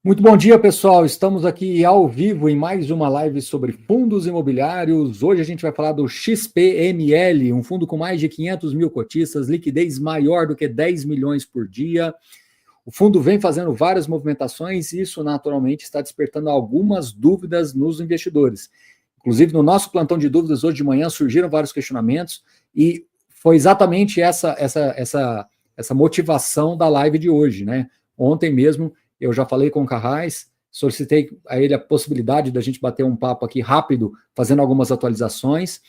Muito bom dia, pessoal. Estamos aqui ao vivo em mais uma live sobre fundos imobiliários. Hoje a gente vai falar do XPML, um fundo com mais de 500 mil cotistas, liquidez maior do que 10 milhões por dia. O fundo vem fazendo várias movimentações e isso naturalmente está despertando algumas dúvidas nos investidores. Inclusive, no nosso plantão de dúvidas hoje de manhã surgiram vários questionamentos e foi exatamente essa motivação da live de hoje, né? Ontem mesmo eu já falei com o Carrás, solicitei a ele a possibilidade da gente bater um papo aqui rápido, fazendo algumas atualizações,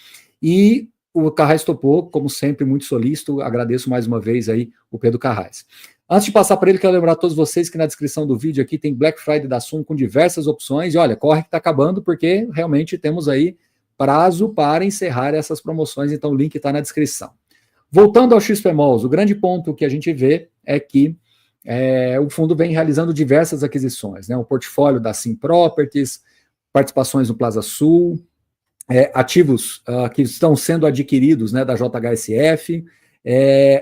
e o Carrás topou, como sempre, muito solícito. Agradeço mais uma vez aí o Pedro Carrás. Antes de passar para ele, quero lembrar a todos vocês que na descrição do vídeo aqui tem Black Friday da Sum com diversas opções. E olha, corre que está acabando, porque realmente temos aí prazo para encerrar essas promoções, então o link está na descrição. Voltando ao XPMOLs, o grande ponto que a gente vê é que o fundo vem realizando diversas aquisições, né? O portfólio da Sim Properties, participações no Plaza Sul, ativos que estão sendo adquiridos, né, da JHSF,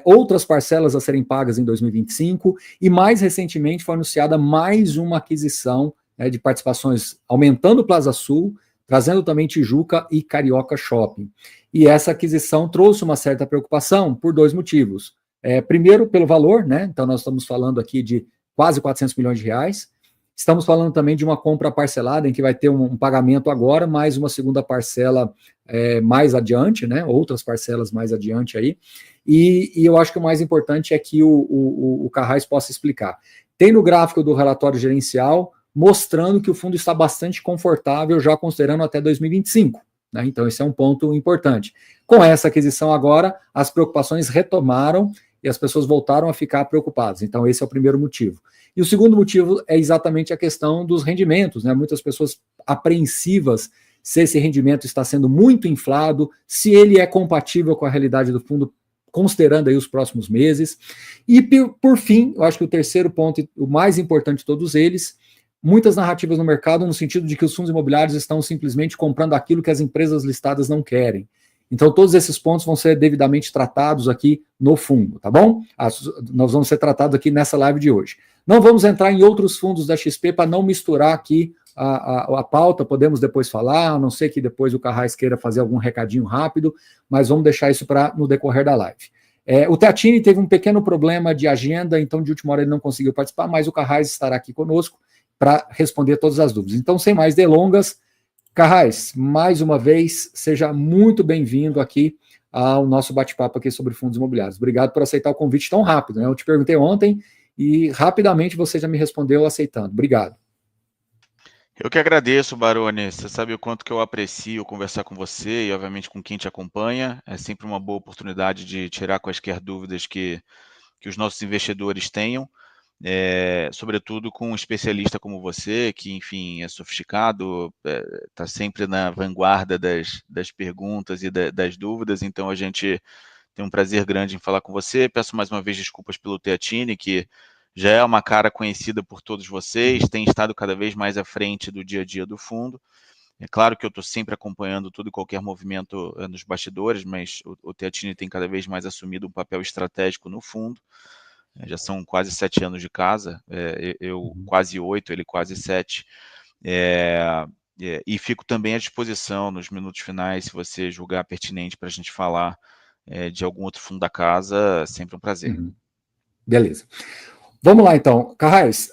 outras parcelas a serem pagas em 2025, e mais recentemente foi anunciada mais uma aquisição, né, de participações, aumentando o Plaza Sul, trazendo também Tijuca e Carioca Shopping. E essa aquisição trouxe uma certa preocupação por dois motivos. Primeiro, pelo valor, né? Então nós estamos falando aqui de quase 400 milhões de reais. Estamos falando também de uma compra parcelada, em que vai ter um pagamento agora, mais uma segunda parcela mais adiante, né? Outras parcelas mais adiante aí. E eu acho que o mais importante é que o Carrás possa explicar. Tem no gráfico do relatório gerencial mostrando que o fundo está bastante confortável, já considerando até 2025. Né? Então, esse é um ponto importante. Com essa aquisição agora, as preocupações retomaram e as pessoas voltaram a ficar preocupadas. Então, esse é o primeiro motivo. E o segundo motivo é exatamente a questão dos rendimentos, né? Muitas pessoas apreensivas se esse rendimento está sendo muito inflado, se ele é compatível com a realidade do fundo, considerando aí os próximos meses. E, por fim, eu acho que o terceiro ponto, o mais importante de todos eles, muitas narrativas no mercado no sentido de que os fundos imobiliários estão simplesmente comprando aquilo que as empresas listadas não querem. Então, todos esses pontos vão ser devidamente tratados aqui no fundo, tá bom? Nós vamos ser tratados aqui nessa live de hoje. Não vamos entrar em outros fundos da XP para não misturar aqui a pauta, podemos depois falar, a não ser que depois o Carrás queira fazer algum recadinho rápido, mas vamos deixar isso para no decorrer da live. O Teatini teve um pequeno problema de agenda, então de última hora ele não conseguiu participar, mas o Carrás estará aqui conosco para responder todas as dúvidas. Então, sem mais delongas, Carrás, mais uma vez, seja muito bem-vindo aqui ao nosso bate-papo aqui sobre fundos imobiliários. Obrigado por aceitar o convite tão rápido, né? Eu te perguntei ontem e rapidamente você já me respondeu aceitando. Obrigado. Eu que agradeço, Baroni. Você sabe o quanto que eu aprecio conversar com você e, obviamente, com quem te acompanha. É sempre uma boa oportunidade de tirar quaisquer dúvidas que os nossos investidores tenham. Sobretudo com um especialista como você, que, enfim, é sofisticado, está sempre na vanguarda das perguntas e das dúvidas, então a gente tem um prazer grande em falar com você. Peço mais uma vez desculpas pelo Teatini, que já é uma cara conhecida por todos vocês, tem estado cada vez mais à frente do dia a dia do fundo. É claro que eu estou sempre acompanhando todo e qualquer movimento nos bastidores, mas o Teatini tem cada vez mais assumido um papel estratégico no fundo. Já são quase 7 anos de casa, eu quase 8, ele quase 7. E fico também à disposição nos minutos finais, se você julgar pertinente para a gente falar de algum outro fundo da casa, sempre um prazer. Beleza. Vamos lá, então. Carrás,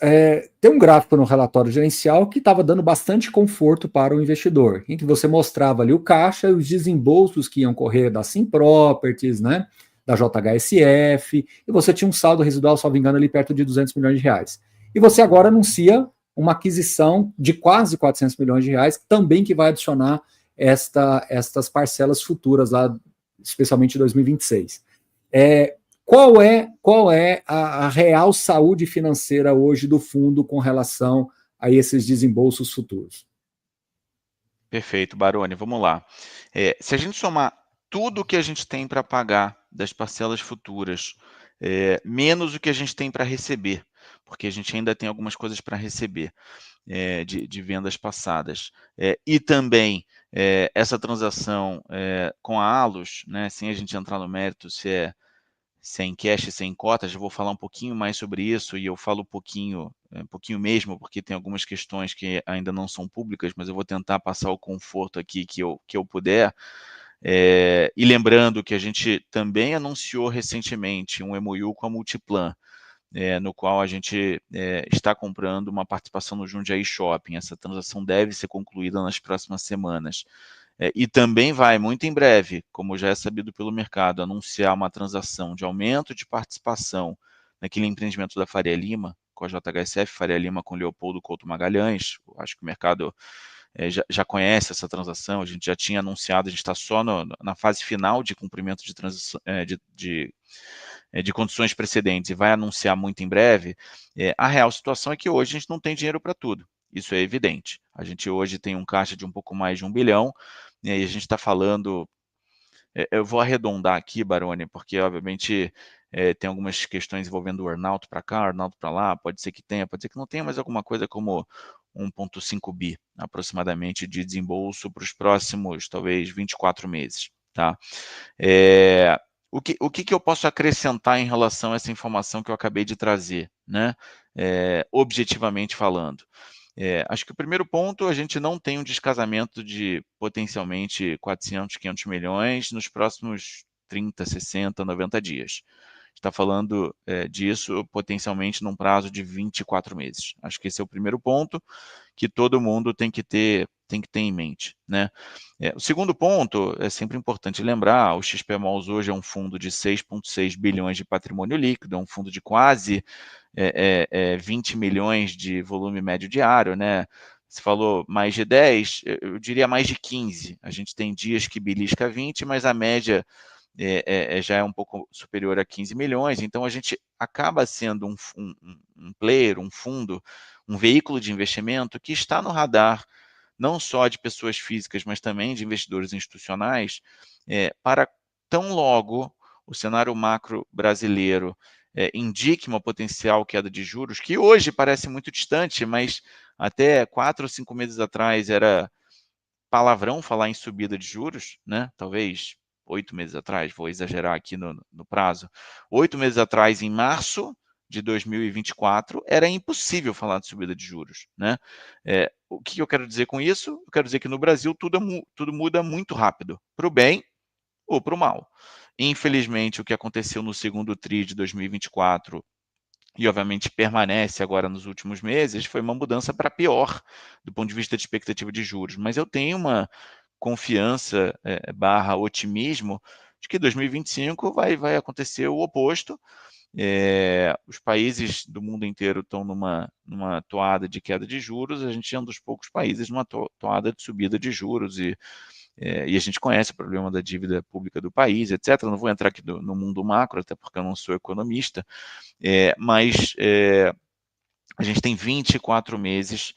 tem um gráfico no relatório gerencial que estava dando bastante conforto para o investidor, em que você mostrava ali o caixa e os desembolsos que iam correr da Sim Properties, né, da JHSF, e você tinha um saldo residual, salvo engano, ali perto de 200 milhões de reais. E você agora anuncia uma aquisição de quase 400 milhões de reais, também que vai adicionar estas parcelas futuras lá, especialmente em 2026. Qual é a real saúde financeira hoje do fundo com relação a esses desembolsos futuros? Perfeito, Baroni, vamos lá. Se a gente somar tudo que a gente tem para pagar das parcelas futuras, menos o que a gente tem para receber, porque a gente ainda tem algumas coisas para receber de vendas passadas, e também essa transação com a Allos, né, sem a gente entrar no mérito se sem cash, sem cotas. Eu vou falar um pouquinho mais sobre isso, e eu falo um pouquinho mesmo, porque tem algumas questões que ainda não são públicas, mas eu vou tentar passar o conforto aqui que eu puder. E lembrando que a gente também anunciou recentemente um MOU com a Multiplan, no qual a gente está comprando uma participação no Jundiaí Shopping. Essa transação deve ser concluída nas próximas semanas. E também vai, muito em breve, como já é sabido pelo mercado, anunciar uma transação de aumento de participação naquele empreendimento da Faria Lima, com a JHSF, Faria Lima com Leopoldo Couto Magalhães. Eu acho que o mercado já conhece essa transação, a gente já tinha anunciado, a gente está só na fase final de cumprimento de transação, de condições precedentes, e vai anunciar muito em breve. A real situação é que hoje a gente não tem dinheiro para tudo. Isso é evidente. A gente hoje tem um caixa de um pouco mais de 1 bilhão, e aí a gente está falando... Eu vou arredondar aqui, Baroni, porque, obviamente, tem algumas questões envolvendo o earn-out para cá, earn-out para lá, pode ser que tenha, pode ser que não tenha, mas alguma coisa como 1,5 bi, aproximadamente, de desembolso para os próximos, talvez, 24 meses. Tá? O que eu posso acrescentar em relação a essa informação que eu acabei de trazer, né? Objetivamente falando? Acho que o primeiro ponto, a gente não tem um descasamento de potencialmente 400, 500 milhões nos próximos 30, 60, 90 dias. Está falando disso potencialmente num prazo de 24 meses. Acho que esse é o primeiro ponto que todo mundo tem que ter em mente, né? O segundo ponto, é sempre importante lembrar, o XP Malls hoje é um fundo de 6,6 bilhões de patrimônio líquido, é um fundo de quase 20 milhões de volume médio diário, né? Você falou mais de 10, eu diria mais de 15. A gente tem dias que belisca 20, mas a média já é um pouco superior a 15 milhões, então a gente acaba sendo um player, um fundo, um veículo de investimento que está no radar não só de pessoas físicas, mas também de investidores institucionais, para tão logo o cenário macro brasileiro indique uma potencial queda de juros, que hoje parece muito distante, mas até 4 ou 5 meses atrás era palavrão falar em subida de juros, né? Talvez 8 meses atrás, vou exagerar aqui no prazo, 8 meses atrás, em março de 2024, era impossível falar de subida de juros, né? O que eu quero dizer com isso? Eu quero dizer que no Brasil tudo muda muito rápido, para o bem ou para o mal. Infelizmente, o que aconteceu no segundo TRI de 2024 e obviamente permanece agora nos últimos meses, foi uma mudança para pior do ponto de vista de expectativa de juros. Mas eu tenho uma confiança barra otimismo de que 2025 vai acontecer o oposto. Os países do mundo inteiro estão numa toada de queda de juros, a gente é um dos poucos países numa toada de subida de juros, e a gente conhece o problema da dívida pública do país, etc. Não vou entrar aqui no mundo macro, até porque eu não sou economista, mas a gente tem 24 meses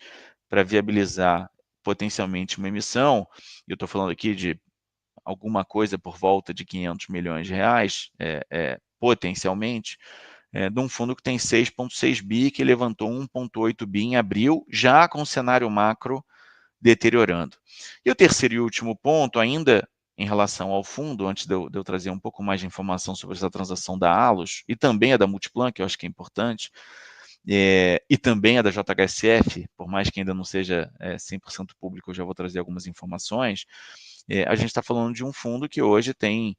para viabilizar potencialmente uma emissão. Eu estou falando aqui de alguma coisa por volta de 500 milhões de reais, potencialmente, de um fundo que tem 6,6 bi, que levantou 1,8 bi em abril, já com o cenário macro deteriorando. E o terceiro e último ponto, ainda em relação ao fundo, antes de eu trazer um pouco mais de informação sobre essa transação da Allos, e também a da Multiplan, que eu acho que é importante, e também a da JHSF, por mais que ainda não seja 100% público, eu já vou trazer algumas informações. A gente está falando de um fundo que hoje tem,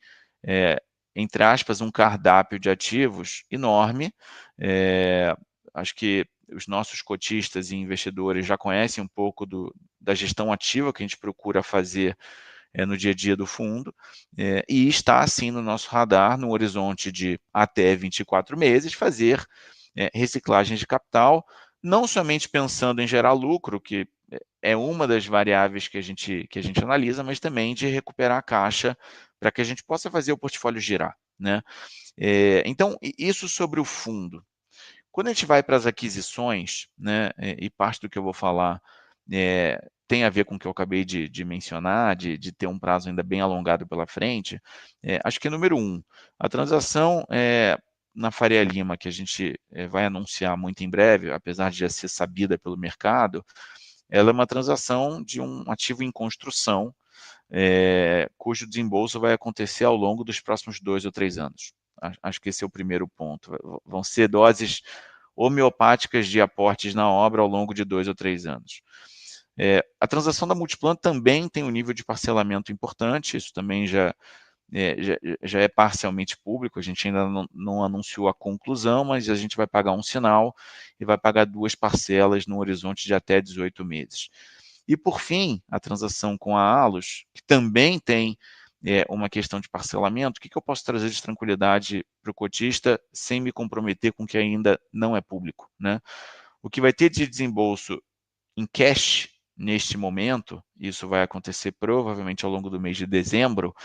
entre aspas, um cardápio de ativos enorme. Acho que os nossos cotistas e investidores já conhecem um pouco da gestão ativa que a gente procura fazer no dia a dia do fundo, e está, assim, no nosso radar, no horizonte de até 24 meses, fazer reciclagem de capital, não somente pensando em gerar lucro, que é uma das variáveis que a gente analisa, mas também de recuperar a caixa para que a gente possa fazer o portfólio girar, né? Então, isso sobre o fundo. Quando a gente vai para as aquisições, né, e parte do que eu vou falar tem a ver com o que eu acabei de mencionar, de ter um prazo ainda bem alongado pela frente, acho que número 1, a transação na Faria Lima, que a gente vai anunciar muito em breve, apesar de já ser sabida pelo mercado, ela é uma transação de um ativo em construção, cujo desembolso vai acontecer ao longo dos próximos 2 ou 3 anos. Acho que esse é o primeiro ponto. Vão ser doses homeopáticas de aportes na obra ao longo de 2 ou 3 anos. A transação da Multiplan também tem um nível de parcelamento importante, isso também já é parcialmente público, a gente ainda não anunciou a conclusão, mas a gente vai pagar um sinal e vai pagar 2 parcelas no horizonte de até 18 meses. E, por fim, a transação com a Allos, que também tem uma questão de parcelamento, o que eu posso trazer de tranquilidade para o cotista sem me comprometer com o que ainda não é público, né? O que vai ter de desembolso em cash neste momento, isso vai acontecer provavelmente ao longo do mês de dezembro,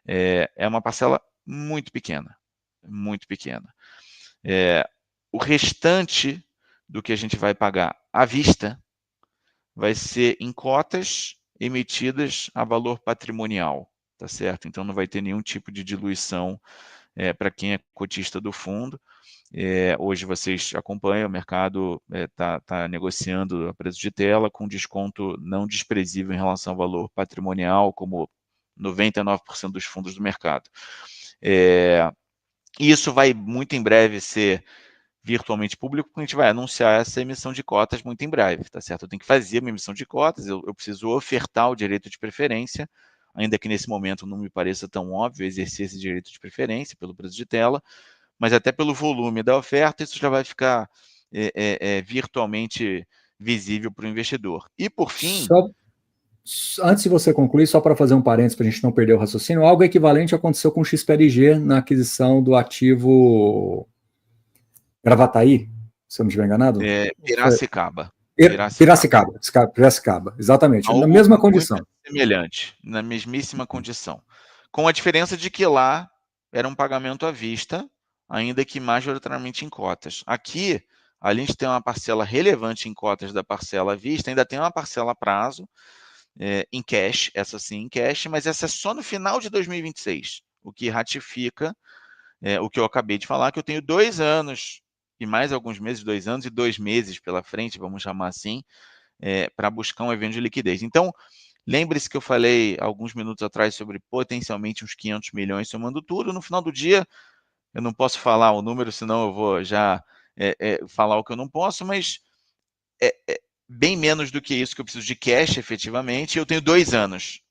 é uma parcela muito pequena, muito pequena. O restante do que a gente vai pagar à vista vai ser em cotas emitidas a valor patrimonial, tá certo? Então não vai ter nenhum tipo de diluição para quem é cotista do fundo. Hoje vocês acompanham, o mercado tá negociando a preço de tela com desconto não desprezível em relação ao valor patrimonial, como 99% dos fundos do mercado. Isso vai muito em breve ser virtualmente público, porque a gente vai anunciar essa emissão de cotas muito em breve, tá certo? Eu tenho que fazer uma emissão de cotas, eu preciso ofertar o direito de preferência, ainda que nesse momento não me pareça tão óbvio exercer esse direito de preferência pelo preço de tela, mas até pelo volume da oferta, isso já vai ficar virtualmente visível para o investidor. E, por fim... Antes de você concluir, só para fazer um parênteses para a gente não perder o raciocínio, algo equivalente aconteceu com o XPLG na aquisição do ativo Gravataí, se eu não estiver enganado? Piracicaba. Piracicaba, exatamente, Algo na mesma condição. Semelhante, na mesmíssima condição. Com a diferença de que lá era um pagamento à vista, ainda que majoritariamente em cotas. Aqui, além de ter uma parcela relevante em cotas da parcela à vista, ainda tem uma parcela a prazo, em cash, essa sim em cash, mas essa é só no final de 2026, o que ratifica o que eu acabei de falar, que eu tenho 2 anos e mais alguns meses, 2 anos e 2 meses pela frente, vamos chamar assim, para buscar um evento de liquidez. Então, lembre-se que eu falei alguns minutos atrás sobre potencialmente uns 500 milhões somando tudo. No final do dia, eu não posso falar o número, senão eu vou já falar o que eu não posso, mas bem menos do que isso que eu preciso de cash, efetivamente, eu tenho 2 anos.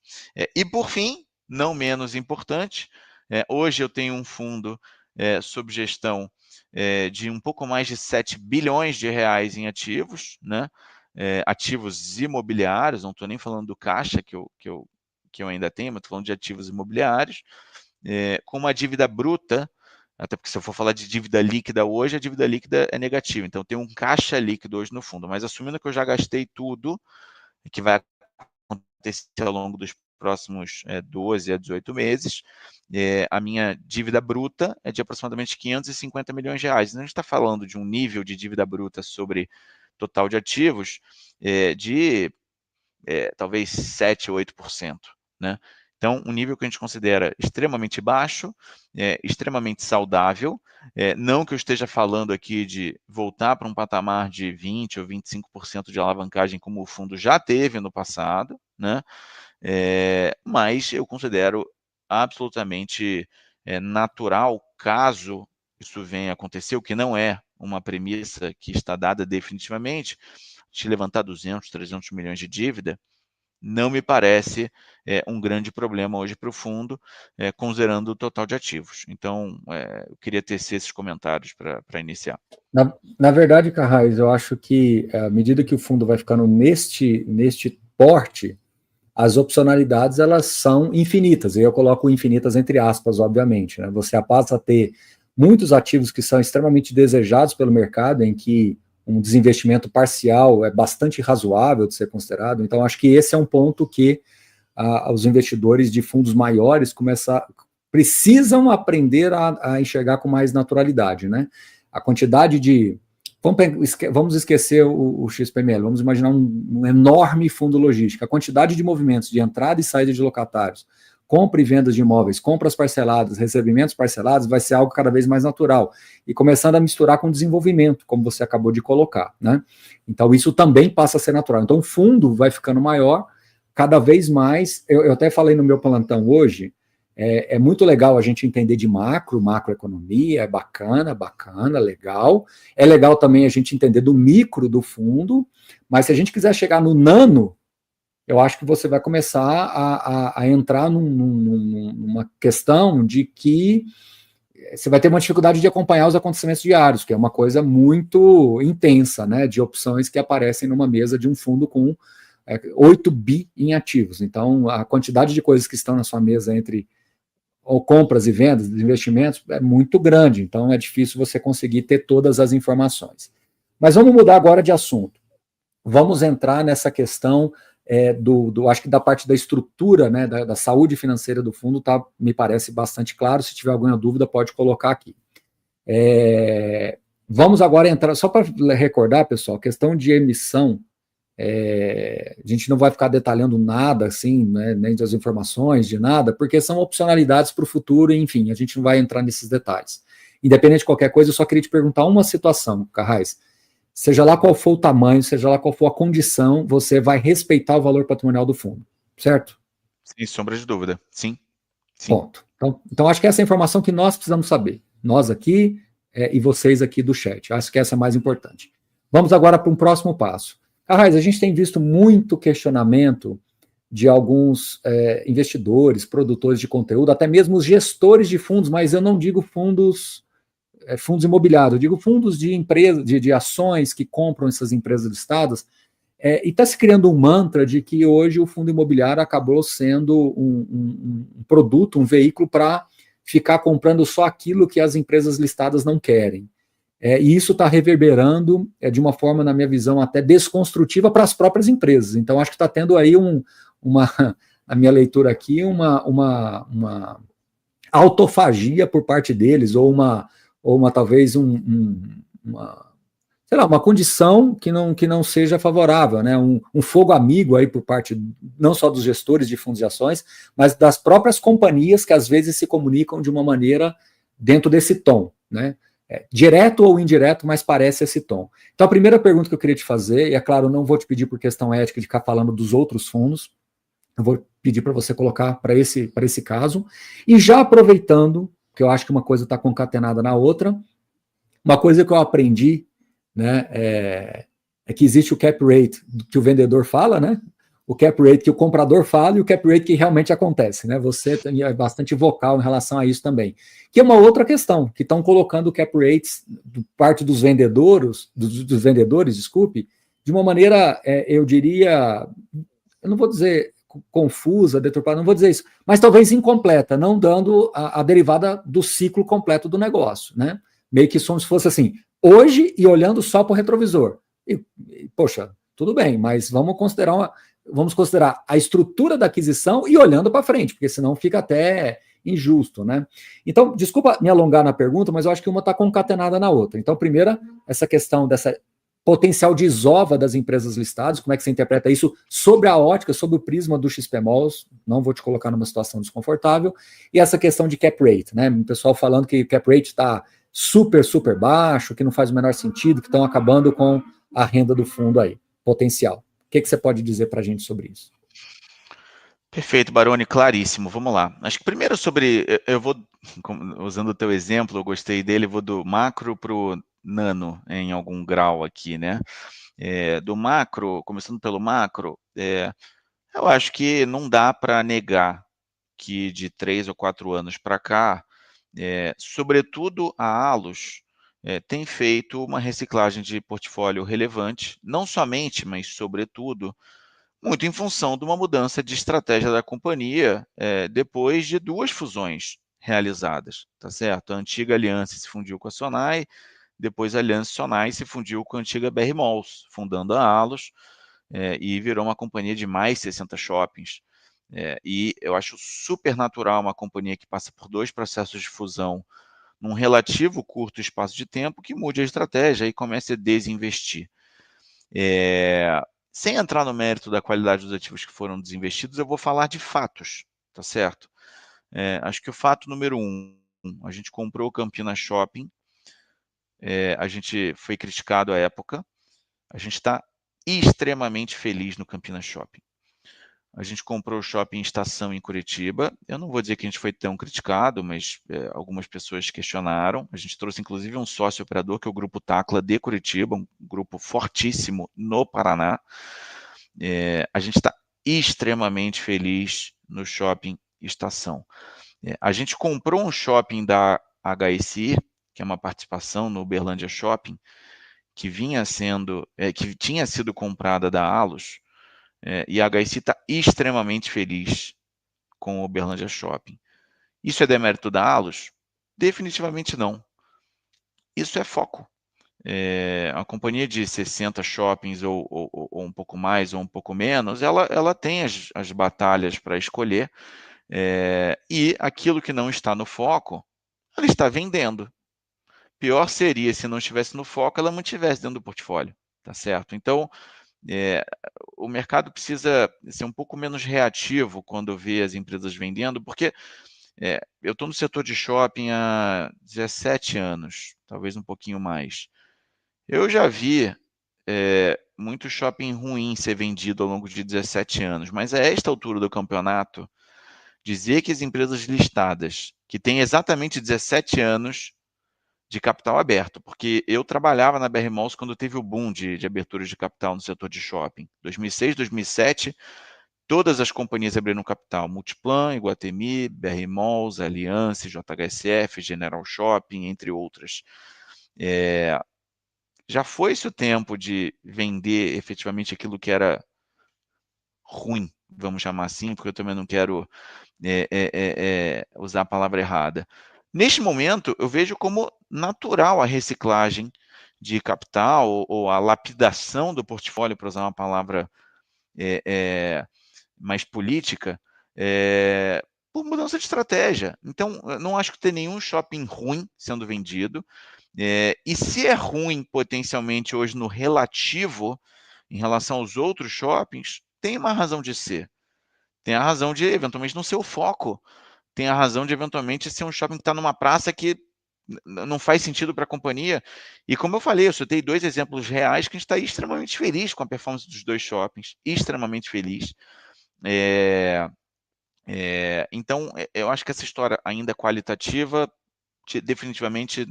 E, por fim, não menos importante, hoje eu tenho um fundo sob gestão de um pouco mais de 7 bilhões de reais em ativos, né? Ativos imobiliários, não estou nem falando do caixa que eu ainda tenho, mas estou falando de ativos imobiliários, com uma dívida bruta, até porque se eu for falar de dívida líquida hoje, a dívida líquida é negativa, então tem um caixa líquido hoje no fundo, mas assumindo que eu já gastei tudo, que vai acontecer ao longo dos próximos 12 a 18 meses, a minha dívida bruta é de aproximadamente 550 milhões de reais. Então, a gente está falando de um nível de dívida bruta sobre total de ativos de talvez 7 ou 8%, né? Então, um nível que a gente considera extremamente baixo, extremamente saudável, não que eu esteja falando aqui de voltar para um patamar de 20% ou 25% de alavancagem como o fundo já teve no passado, né? Mas eu considero absolutamente natural, caso isso venha a acontecer, o que não é uma premissa que está dada definitivamente, de levantar 200, 300 milhões de dívida, não me parece um grande problema hoje para o fundo, considerando o total de ativos. Então, eu queria tecer esses comentários para iniciar. Na verdade, Carraiz, eu acho que à medida que o fundo vai ficando neste porte, as opcionalidades elas são infinitas, e eu coloco infinitas entre aspas, obviamente, né? Você passa a ter muitos ativos que são extremamente desejados pelo mercado, em que um desinvestimento parcial é bastante razoável de ser considerado. Então, acho que esse é um ponto que os investidores de fundos maiores precisam aprender a enxergar com mais naturalidade, né? A quantidade de... Vamos esquecer o XPML, vamos imaginar um enorme fundo logístico. A quantidade de movimentos de entrada e saída de locatários, compra e vendas de imóveis, compras parceladas, recebimentos parcelados, vai ser algo cada vez mais natural. E começando a misturar com desenvolvimento, como você acabou de colocar, né? Então, isso também passa a ser natural. Então, o fundo vai ficando maior, cada vez mais. Eu até falei no meu plantão hoje, É muito legal a gente entender de macroeconomia, é bacana, legal. É legal também a gente entender do micro do fundo, mas se a gente quiser chegar no nano, eu acho que você vai começar a entrar numa questão de que você vai ter uma dificuldade de acompanhar os acontecimentos diários, que é uma coisa muito intensa, né, de opções que aparecem numa mesa de um fundo com 8 bi em ativos. Então, a quantidade de coisas que estão na sua mesa entre ou compras e vendas de investimentos é muito grande, então é difícil você conseguir ter todas as informações. Mas vamos mudar agora de assunto. Vamos entrar nessa questão acho que da parte da estrutura, né, da saúde financeira do fundo, tá, me parece bastante claro. Se tiver alguma dúvida, pode colocar aqui. Vamos agora entrar, só para recordar, pessoal, questão de emissão, a gente não vai ficar detalhando nada, assim, né, nem das informações, de nada, porque são opcionalidades para o futuro, enfim, a gente não vai entrar nesses detalhes. Independente de qualquer coisa, eu só queria te perguntar uma situação, Carraiz. Seja lá qual for o tamanho, seja lá qual for a condição, você vai respeitar o valor patrimonial do fundo, certo? Sem sombra de dúvida, sim. Ponto. Então, acho que essa é a informação que nós precisamos saber. Nós aqui e vocês aqui do chat. Acho que essa é a mais importante. Vamos agora para um próximo passo. Carraiz, a gente tem visto muito questionamento de alguns investidores, produtores de conteúdo, até mesmo os gestores de fundos, mas eu não digo fundos imobiliários, eu digo fundos de empresas, de ações que compram essas empresas listadas, e está se criando um mantra de que hoje o fundo imobiliário acabou sendo um produto, um veículo para ficar comprando só aquilo que as empresas listadas não querem. E isso está reverberando de uma forma, na minha visão, até desconstrutiva para as próprias empresas. Então, acho que está tendo aí a minha leitura aqui, uma autofagia por parte deles, ou talvez sei lá, uma condição que não seja favorável, né? Um fogo amigo aí por parte não só dos gestores de fundos de ações, mas das próprias companhias que às vezes se comunicam de uma maneira dentro desse tom, né? Direto ou indireto, mas parece esse tom. Então, a primeira pergunta que eu queria te fazer, e é claro, não vou te pedir por questão ética de ficar falando dos outros fundos, eu vou pedir para você colocar para esse caso, e já aproveitando, que eu acho que uma coisa está concatenada na outra, uma coisa que eu aprendi, né, que existe o cap rate que o vendedor fala, né? O cap rate que o comprador fala e o cap rate que realmente acontece, né? Você é bastante vocal em relação a isso também. Que é uma outra questão, que estão colocando o cap rates do parte dos vendedores, desculpe, de uma maneira, eu diria, eu não vou dizer confusa, deturpada, não vou dizer isso, mas talvez incompleta, não dando a derivada do ciclo completo do negócio, né? Meio que como se fosse assim, hoje e olhando só para o retrovisor. Poxa, tudo bem, mas vamos considerar a estrutura da aquisição e olhando para frente, porque senão fica até injusto, né? Então, desculpa me alongar na pergunta, mas eu acho que uma está concatenada na outra. Então, primeira, essa questão dessa potencial desova das empresas listadas, como é que você interpreta isso sobre a ótica, sobre o prisma do XPMOLs, não vou te colocar numa situação desconfortável, e essa questão de cap rate, né? O pessoal falando que o cap rate está super, super baixo, que não faz o menor sentido, que estão acabando com a renda do fundo aí, potencial. O que você pode dizer para a gente sobre isso? Perfeito, Baroni, claríssimo. Vamos lá. Acho que primeiro eu vou, usando o teu exemplo, eu gostei dele, vou do macro para o nano em algum grau aqui, né? Do macro, começando pelo macro, eu acho que não dá para negar que de 3 ou 4 anos para cá, sobretudo a Allos, tem feito uma reciclagem de portfólio relevante, não somente, mas sobretudo, muito em função de uma mudança de estratégia da companhia depois de 2 fusões realizadas, tá certo? A antiga Aliança se fundiu com a Sonai, depois a Aliança Sonai se fundiu com a antiga BR Malls, fundando a Allos, e virou uma companhia de mais 60 shoppings. E eu acho super natural uma companhia que passa por 2 processos de fusão num relativo curto espaço de tempo que mude a estratégia e comece a desinvestir. Sem entrar no mérito da qualidade dos ativos que foram desinvestidos, eu vou falar de fatos, tá certo? Acho que o fato número 1, a gente comprou o Campinas Shopping, a gente foi criticado à época, a gente está extremamente feliz no Campinas Shopping. a gente comprou o Shopping Estação em Curitiba. Eu não vou dizer que a gente foi tão criticado, mas algumas pessoas questionaram. A gente trouxe, inclusive, um sócio operador, que é o Grupo Tacla de Curitiba, um grupo fortíssimo no Paraná. A gente está extremamente feliz no Shopping Estação. A gente comprou um shopping da HSI, que é uma participação no Uberlândia Shopping, que tinha sido comprada da Allos, e a HSI está extremamente feliz com o Uberlândia Shopping. Isso é demérito da Allos? Definitivamente não. Isso é foco. A companhia de 60 shoppings, ou um pouco mais, ou um pouco menos, ela tem as batalhas para escolher, e aquilo que não está no foco, ela está vendendo. Pior seria se não estivesse no foco, ela mantivesse dentro do portfólio, tá certo? Então, o mercado precisa ser um pouco menos reativo quando vê as empresas vendendo, porque eu estou no setor de shopping há 17 anos, talvez um pouquinho mais. Eu já vi muito shopping ruim ser vendido ao longo de 17 anos, mas a esta altura do campeonato, dizer que as empresas listadas, que têm exatamente 17 anos de capital aberto, porque eu trabalhava na BR Malls quando teve o boom de aberturas de capital no setor de shopping. 2006, 2007, todas as companhias abriram capital. Multiplan, Iguatemi, BR Malls, Aliança, JHSF, General Shopping, entre outras. Já foi-se o tempo de vender efetivamente aquilo que era ruim, vamos chamar assim, porque eu também não quero usar a palavra errada. Neste momento, eu vejo como natural a reciclagem de capital ou a lapidação do portfólio, para usar uma palavra mais política, por mudança de estratégia. Então, eu não acho que tem nenhum shopping ruim sendo vendido. E se é ruim potencialmente hoje no relativo, em relação aos outros shoppings, tem uma razão de ser. Tem a razão de, eventualmente, não ser o foco. Tem a razão de, eventualmente, ser um shopping que está numa praça que não faz sentido para a companhia. E como eu falei, eu citei 2 exemplos reais que a gente está extremamente feliz com a performance dos 2 shoppings, extremamente feliz. Então, eu acho que essa história ainda é qualitativa, definitivamente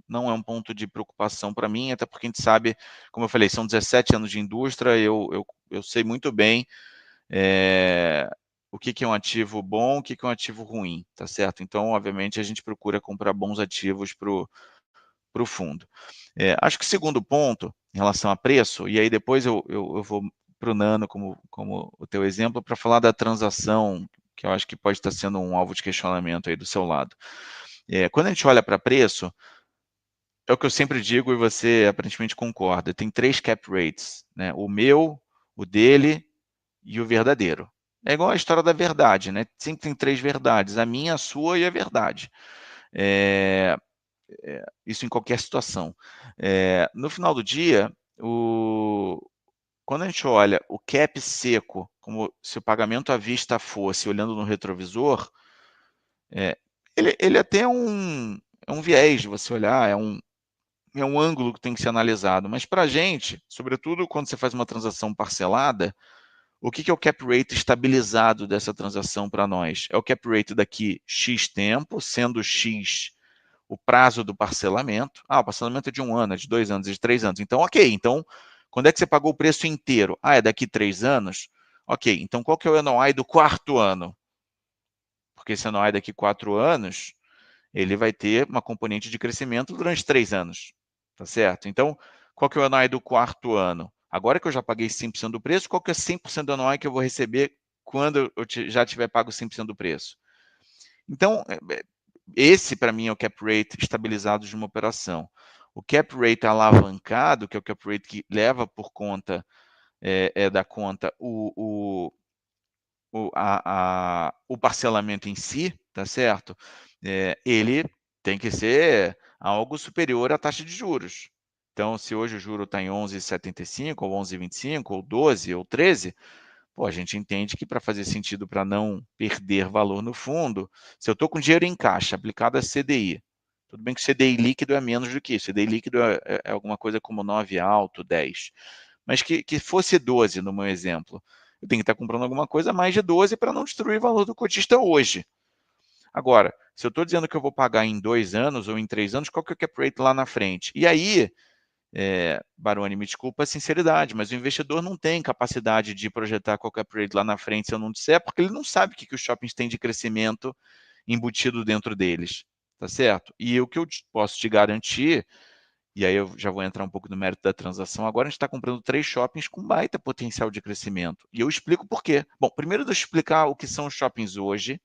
não é um ponto de preocupação para mim, até porque a gente sabe, como eu falei, são 17 anos de indústria, eu sei muito bem o que é um ativo bom, o que é um ativo ruim, tá certo? Então, obviamente, a gente procura comprar bons ativos para o fundo. Acho que o segundo ponto, em relação a preço, e aí depois eu vou para o Nano como o teu exemplo, para falar da transação, que eu acho que pode estar sendo um alvo de questionamento aí do seu lado. Quando a gente olha para preço, é o que eu sempre digo e você aparentemente concorda, tem 3 cap rates, né? O meu, o dele e o verdadeiro. É igual a história da verdade, né? Sempre tem 3 verdades, a minha, a sua e a verdade. Isso em qualquer situação. No final do dia, quando a gente olha o cap seco, como se o pagamento à vista fosse olhando no retrovisor, ele até é um viés de você olhar, é um ângulo que tem que ser analisado, mas para a gente, sobretudo quando você faz uma transação parcelada, o que é o cap rate estabilizado dessa transação para nós? É o cap rate daqui X tempo, sendo X o prazo do parcelamento. O parcelamento é de 1 ano, é de 2 anos, é de 3 anos. Então, ok. Então, quando é que você pagou o preço inteiro? É daqui 3 anos? Ok. Então, qual que é o NOI do 4º ano? Porque esse NOI daqui 4 anos, ele vai ter uma componente de crescimento durante 3 anos. Tá certo? Então, qual que é o NOI do 4º ano? Agora que eu já paguei 100% do preço, qual que é 100% do NOI que eu vou receber quando eu já tiver pago 100% do preço? Então, esse, para mim, é o cap rate estabilizado de uma operação. O cap rate alavancado, que é o cap rate que leva por conta da conta o parcelamento em si, tá certo? Ele tem que ser algo superior à taxa de juros. Então, se hoje o juro está em 11,75, ou 11,25, ou 12, ou 13, a gente entende que para fazer sentido, para não perder valor no fundo, se eu estou com dinheiro em caixa aplicado a CDI, tudo bem que o CDI líquido é menos do que isso, CDI líquido é alguma coisa como 9 alto, 10, mas que fosse 12 no meu exemplo, eu tenho que estar comprando alguma coisa a mais de 12 para não destruir o valor do cotista hoje. Agora, se eu estou dizendo que eu vou pagar em 2 anos ou em 3 anos, qual que é o cap rate lá na frente? E aí, Baroni, me desculpa a sinceridade, mas o investidor não tem capacidade de projetar qual cap rate lá na frente se eu não disser, porque ele não sabe o que os shoppings têm de crescimento embutido dentro deles, tá certo? E o que eu posso te garantir, e aí eu já vou entrar um pouco no mérito da transação, agora a gente está comprando 3 shoppings com baita potencial de crescimento. E eu explico por quê. Bom, primeiro deixa eu explicar o que são os shoppings hoje,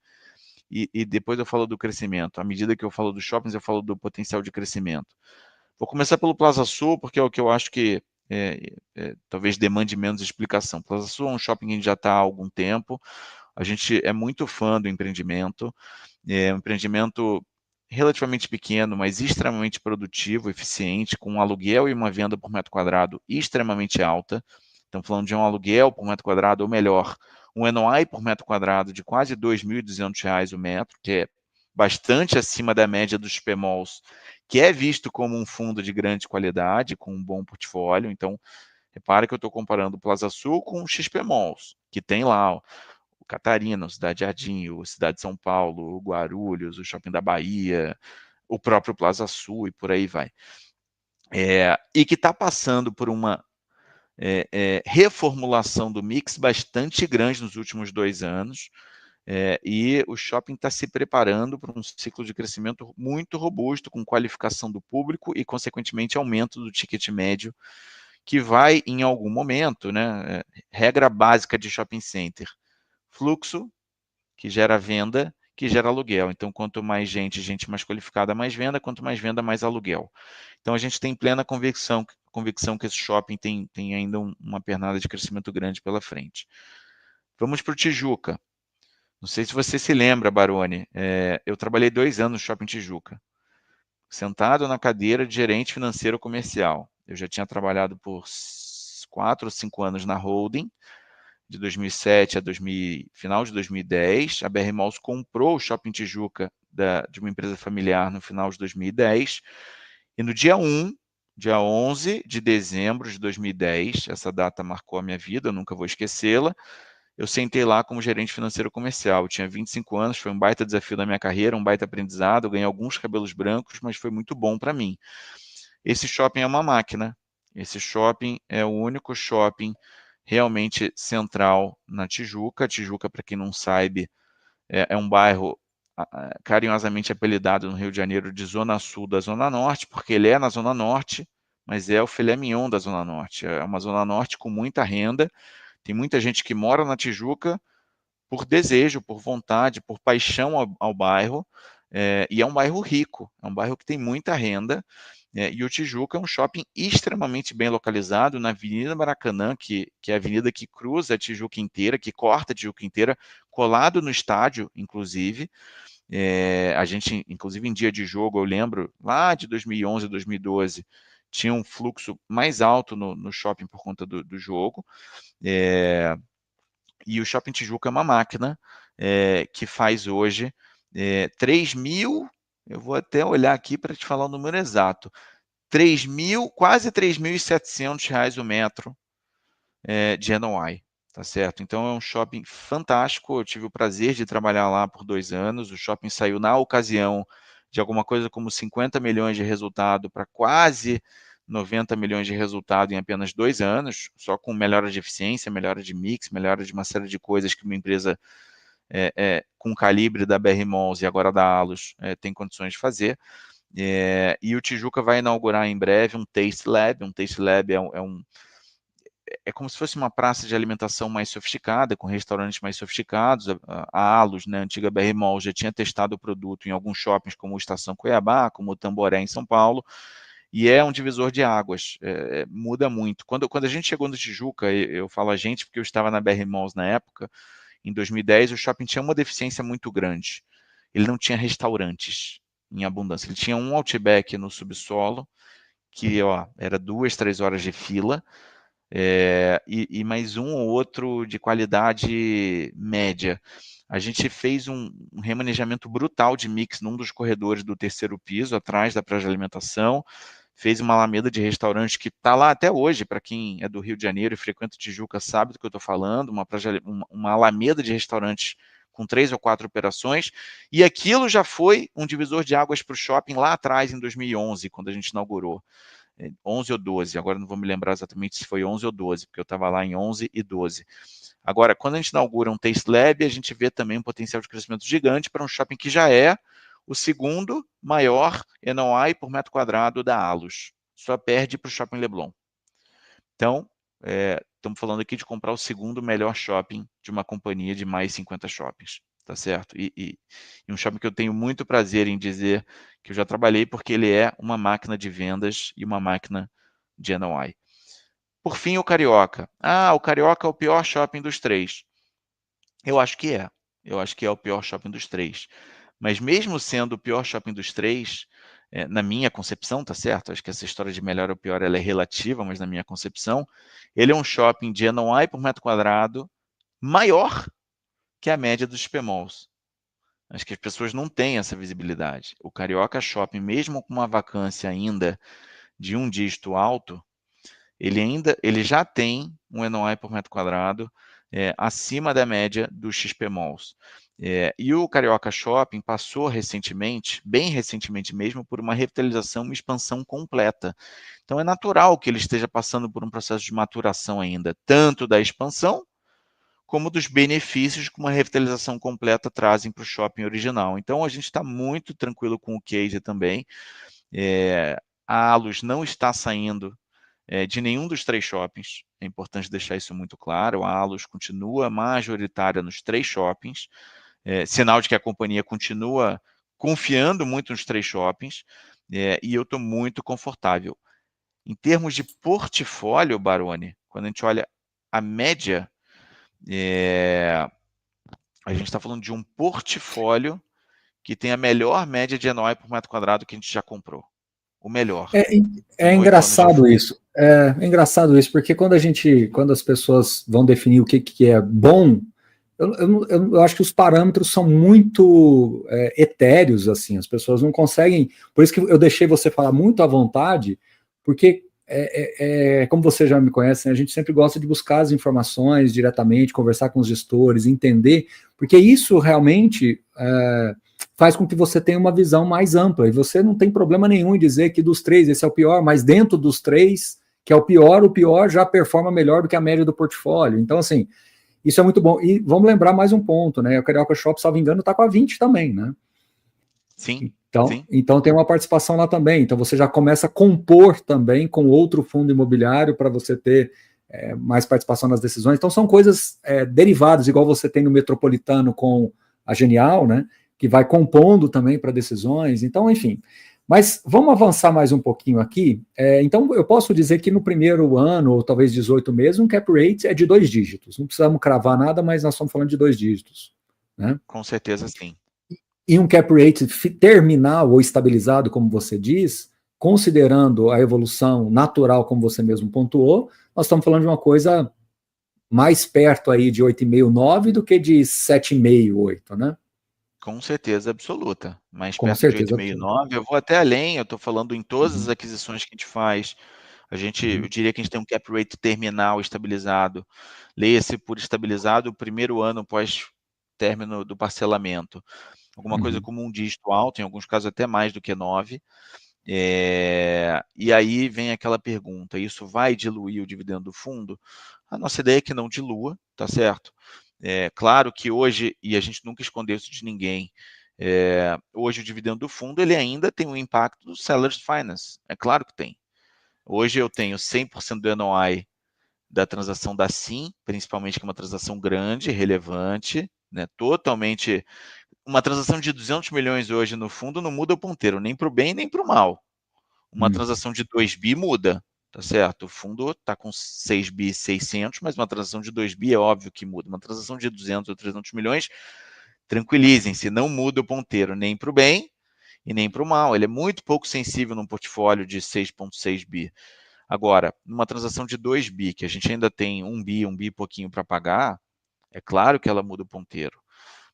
e depois eu falo do crescimento. À medida que eu falo dos shoppings, eu falo do potencial de crescimento. Vou começar pelo Plaza Sul, porque é o que eu acho que talvez demande menos explicação. Plaza Sul é um shopping que a gente já está há algum tempo, a gente é muito fã do empreendimento, é um empreendimento relativamente pequeno, mas extremamente produtivo, eficiente, com um aluguel e uma venda por metro quadrado extremamente alta. Estamos falando de um aluguel por metro quadrado, ou melhor, um NOI por metro quadrado de quase R$ 2.200 o metro, que é bastante acima da média dos PMOLs, que é visto como um fundo de grande qualidade, com um bom portfólio. Então, repare que eu estou comparando o Plaza Sul com o XP Malls, que tem lá o Catarina, o Cidade Jardim, o Cidade de São Paulo, o Guarulhos, o Shopping da Bahia, o próprio Plaza Sul e por aí vai. E que está passando por uma reformulação do mix bastante grande nos últimos 2 anos, e o shopping está se preparando para um ciclo de crescimento muito robusto, com qualificação do público e, consequentemente, aumento do ticket médio, que vai, em algum momento, né, regra básica de shopping center, fluxo, que gera venda, que gera aluguel. Então, quanto mais gente mais qualificada, mais venda, quanto mais venda, mais aluguel. Então, a gente tem plena convicção que esse shopping tem ainda uma pernada de crescimento grande pela frente. Vamos para o Tijuca. Não sei se você se lembra, Baroni, eu trabalhei 2 anos no Shopping Tijuca, sentado na cadeira de gerente financeiro comercial. Eu já tinha trabalhado por 4 ou 5 anos na holding, de 2007 a final de 2010. A BR Malls comprou o Shopping Tijuca de uma empresa familiar no final de 2010. E no dia 11 de dezembro de 2010, essa data marcou a minha vida, eu nunca vou esquecê-la, eu sentei lá como gerente financeiro comercial. Eu tinha 25 anos, foi um baita desafio da minha carreira, um baita aprendizado, eu ganhei alguns cabelos brancos, mas foi muito bom para mim. Esse shopping é uma máquina. Esse shopping é o único shopping realmente central na Tijuca. Tijuca, para quem não sabe, é um bairro carinhosamente apelidado no Rio de Janeiro de Zona Sul da Zona Norte, porque ele é na Zona Norte, mas é o filé mignon da Zona Norte. É uma Zona Norte com muita renda. Tem muita gente que mora na Tijuca por desejo, por vontade, por paixão ao bairro, e é um bairro rico, é um bairro que tem muita renda, e o Tijuca é um shopping extremamente bem localizado na Avenida Maracanã, que é a avenida que cruza a Tijuca inteira, que corta a Tijuca inteira, colado no estádio, inclusive. A gente, inclusive em dia de jogo, eu lembro, lá de 2011, 2012, tinha um fluxo mais alto no shopping por conta do jogo. E o Shopping Tijuca é uma máquina que faz hoje 3 mil, eu vou até olhar aqui para te falar o número exato, 3 mil, quase R$ 3.700 o metro de NOI, tá certo? Então é um shopping fantástico, eu tive o prazer de trabalhar lá por 2 anos, o shopping saiu na ocasião de alguma coisa como 50 milhões de resultado para quase 90 milhões de resultado em apenas 2 anos, só com melhora de eficiência, melhora de mix, melhora de uma série de coisas que uma empresa com o calibre da BR Malls e agora da Allos tem condições de fazer. E o Tijuca vai inaugurar em breve um Taste Lab. Um Taste Lab é como se fosse uma praça de alimentação mais sofisticada, com restaurantes mais sofisticados. A Allos, né, a antiga BR Mall, já tinha testado o produto em alguns shoppings, como o Estação Cuiabá, como o Tamboré, em São Paulo, e é um divisor de águas, muda muito. Quando a gente chegou no Tijuca, eu falo a gente porque eu estava na BR Malls na época, em 2010, o shopping tinha uma deficiência muito grande. Ele não tinha restaurantes em abundância. Ele tinha um Outback no subsolo, que era 2, 3 horas de fila, e mais um ou outro de qualidade média. A gente fez um remanejamento brutal de mix num dos corredores do terceiro piso, atrás da praça de alimentação, fez uma alameda de restaurantes que está lá até hoje, para quem é do Rio de Janeiro e frequenta Tijuca sabe do que eu estou falando, uma alameda de restaurantes com 3 ou 4 operações, e aquilo já foi um divisor de águas para o shopping lá atrás, em 2011, quando a gente inaugurou. 11 ou 12, agora não vou me lembrar exatamente se foi 11 ou 12, porque eu estava lá em 11 e 12. Agora, quando a gente inaugura um Taste Lab, a gente vê também um potencial de crescimento gigante para um shopping que já é o segundo maior NOI por metro quadrado da Allos. Só perde para o Shopping Leblon. Então, estamos falando aqui de comprar o segundo melhor shopping de uma companhia de mais 50 shoppings, tá certo? E um shopping que eu tenho muito prazer em dizer que eu já trabalhei, porque ele é uma máquina de vendas e uma máquina de NOI. Por fim, o Carioca. O Carioca é o pior shopping dos três. Eu acho que é. Eu acho que é o pior shopping dos três. Mas mesmo sendo o pior shopping dos três, na minha concepção, tá certo? Acho que essa história de melhor ou pior ela é relativa, mas na minha concepção, ele é um shopping de NOI por metro quadrado maior que a média dos XP-malls. Acho que as pessoas não têm essa visibilidade. O Carioca Shopping, mesmo com uma vacância ainda de um dígito alto, ele já tem um NOI por metro quadrado acima da média dos XP-malls. E o Carioca Shopping passou recentemente, bem recentemente mesmo, por uma revitalização e expansão completa. Então é natural que ele esteja passando por um processo de maturação ainda, tanto da expansão, como dos benefícios que uma revitalização completa trazem para o shopping original. Então a gente está muito tranquilo com o case também. A Allos não está saindo de nenhum dos três shoppings. É importante deixar isso muito claro. A Allos continua majoritária nos três shoppings, sinal de que a companhia continua confiando muito nos três shoppings, e eu estou muito confortável. Em termos de portfólio, Baroni, quando a gente olha a média, a gente está falando de um portfólio que tem a melhor média de NOI por metro quadrado que a gente já comprou. O melhor. É, é Em 8 anos de engraçado fundo. isso. É engraçado isso, porque quando as pessoas vão definir o que é bom, eu acho que os parâmetros são muito etéreos, assim, as pessoas não conseguem. Por isso que eu deixei você falar muito à vontade, porque como você já me conhece, né, a gente sempre gosta de buscar as informações diretamente, conversar com os gestores, entender, porque isso realmente faz com que você tenha uma visão mais ampla, e você não tem problema nenhum em dizer que dos três esse é o pior, mas dentro dos três, que é o pior já performa melhor do que a média do portfólio. Então, assim, isso é muito bom. E vamos lembrar mais um ponto, né? O Carioca Shop, salvo engano, está com a 20 também, né? Sim, sim. Então tem uma participação lá também. Então você já começa a compor também com outro fundo imobiliário para você ter mais participação nas decisões. Então são coisas derivadas, igual você tem no Metropolitano com a Genial, né? Que vai compondo também para decisões. Então, enfim. Mas vamos avançar mais um pouquinho aqui. Então, eu posso dizer que no primeiro ano, ou talvez 18 meses, um cap rate é de 2 dígitos. Não precisamos cravar nada, mas nós estamos falando de 2 dígitos. Né? Com certeza, sim. E um cap rate terminal ou estabilizado, como você diz, considerando a evolução natural, como você mesmo pontuou, nós estamos falando de uma coisa mais perto aí de 8,5, 9 do que de 7,5, 8, né? Com certeza absoluta. Mais Com perto de certeza 8,5, absoluta. 9. Eu vou até além, eu estou falando em todas as Uhum. aquisições que a gente faz. Eu Uhum. diria que a gente tem um cap rate terminal estabilizado. Leia-se por estabilizado o primeiro ano pós término do parcelamento. Alguma coisa Uhum. como um dígito alto, em alguns casos até mais do que 9. E aí vem aquela pergunta: isso vai diluir o dividendo do fundo? A nossa ideia é que não dilua, tá certo? Claro que hoje, e a gente nunca escondeu isso de ninguém, hoje o dividendo do fundo ele ainda tem um impacto do Sellers Finance, é claro que tem. Hoje eu tenho 100% do NOI da transação da SIM, principalmente que é uma transação grande, relevante, né, totalmente. Uma transação de 200 milhões hoje no fundo não muda o ponteiro, nem para o bem nem para o mal. Uma Uhum. transação de 2 bi muda, tá certo? O fundo está com 6 bi 600, mas uma transação de 2 bi é óbvio que muda. Uma transação de 200 ou 300 milhões, tranquilizem-se, não muda o ponteiro nem para o bem e nem para o mal. Ele é muito pouco sensível num portfólio de 6,6 bi. Agora, numa transação de 2 bi, que a gente ainda tem 1 bi e pouquinho para pagar, é claro que ela muda o ponteiro.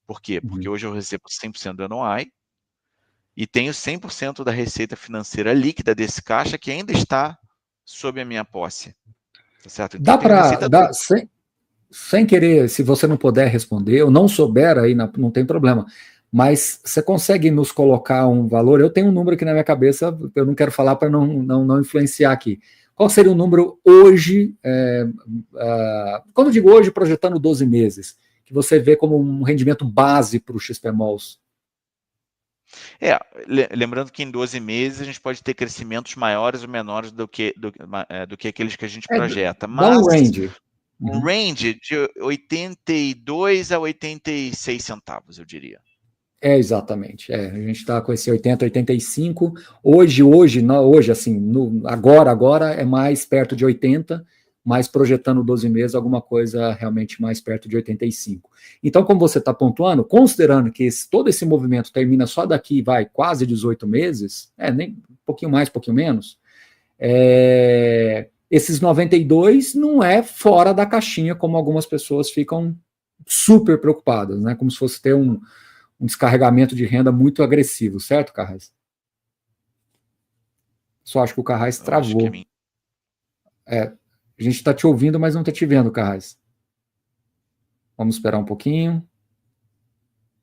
Por quê? Porque Uhum. hoje eu recebo 100% do NOI, e tenho 100% da receita financeira líquida desse caixa que ainda está sob a minha posse. Tá certo? Então, Dá eu tenho a para, receita toda. sem querer, se você não puder responder, ou não souber, aí não tem problema. Mas você consegue nos colocar um valor? Eu tenho um número aqui na minha cabeça, eu não quero falar para não influenciar aqui. Qual seria o número hoje, quando eu digo hoje, projetando 12 meses, que você vê como um rendimento base para o XPMOLs? Lembrando que em 12 meses a gente pode ter crescimentos maiores ou menores do que aqueles que a gente projeta. Dá um Mas range. um range de 82 a 86 centavos, eu diria. Exatamente. A gente está com esse 80, 85. Hoje, não, hoje assim, agora é mais perto de 80, mas projetando 12 meses, alguma coisa realmente mais perto de 85. Então, como você está pontuando, considerando que todo esse movimento termina só daqui, vai, quase 18 meses, nem um pouquinho mais, um pouquinho menos, esses 92 não é fora da caixinha, como algumas pessoas ficam super preocupadas, né? Como se fosse ter um descarregamento de renda muito agressivo, certo, Carraz? Só acho que o Carraz travou. A gente está te ouvindo, mas não está te vendo, Carraz. Vamos esperar um pouquinho.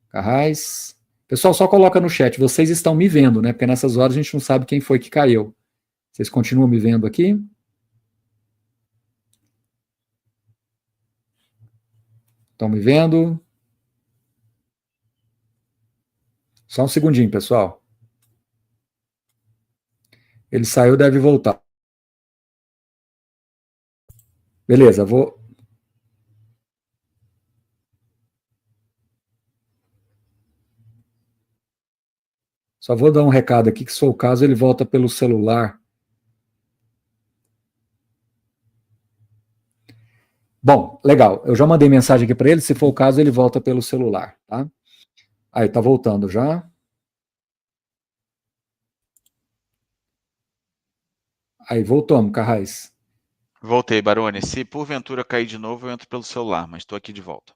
Carraz. Pessoal, só coloca no chat. Vocês estão me vendo, né? Porque nessas horas a gente não sabe quem foi que caiu. Vocês continuam me vendo aqui? Estão me vendo? Só um segundinho, pessoal. Ele saiu, deve voltar. Beleza, vou. Só vou dar um recado aqui, que se for o caso, ele volta pelo celular. Bom, legal. Eu já mandei mensagem aqui para ele. Se for o caso, ele volta pelo celular, tá? Aí, tá voltando já. Aí, voltamos, Carraz. Voltei, Baroni. Se porventura cair de novo, eu entro pelo celular, mas estou aqui de volta.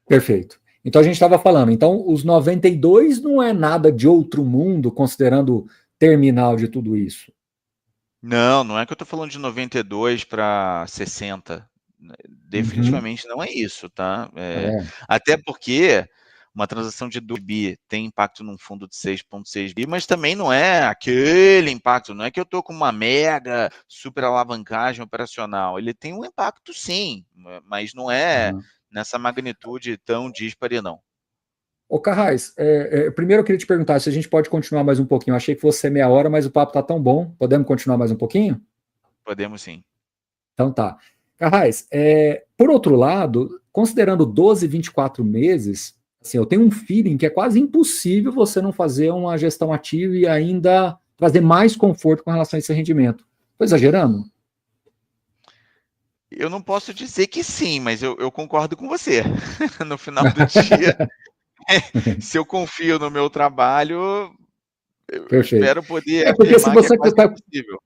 Perfeito. Então, a gente estava falando. Então, os 92 não é nada de outro mundo, considerando terminal de tudo isso. Não é que eu estou falando de 92 para 60. Definitivamente não é isso, tá? Até porque uma transação de 2 bi tem impacto num fundo de 6,6 bi, mas também não é aquele impacto, não é que eu estou com uma mega super alavancagem operacional. Ele tem um impacto sim, mas não é nessa magnitude tão díspare, não. Ô, Carraz, primeiro eu queria te perguntar se a gente pode continuar mais um pouquinho. Eu achei que fosse meia hora, mas o papo está tão bom. Podemos continuar mais um pouquinho? Podemos sim. Então tá. Carraz, por outro lado, considerando 12, 24 meses, assim, eu tenho um feeling que é quase impossível você não fazer uma gestão ativa e ainda trazer mais conforto com relação a esse rendimento. Estou exagerando? Eu não posso dizer que sim, mas eu concordo com você. No final do dia, se eu confio no meu trabalho, eu espero poder porque se afirmar que é você quase impossível.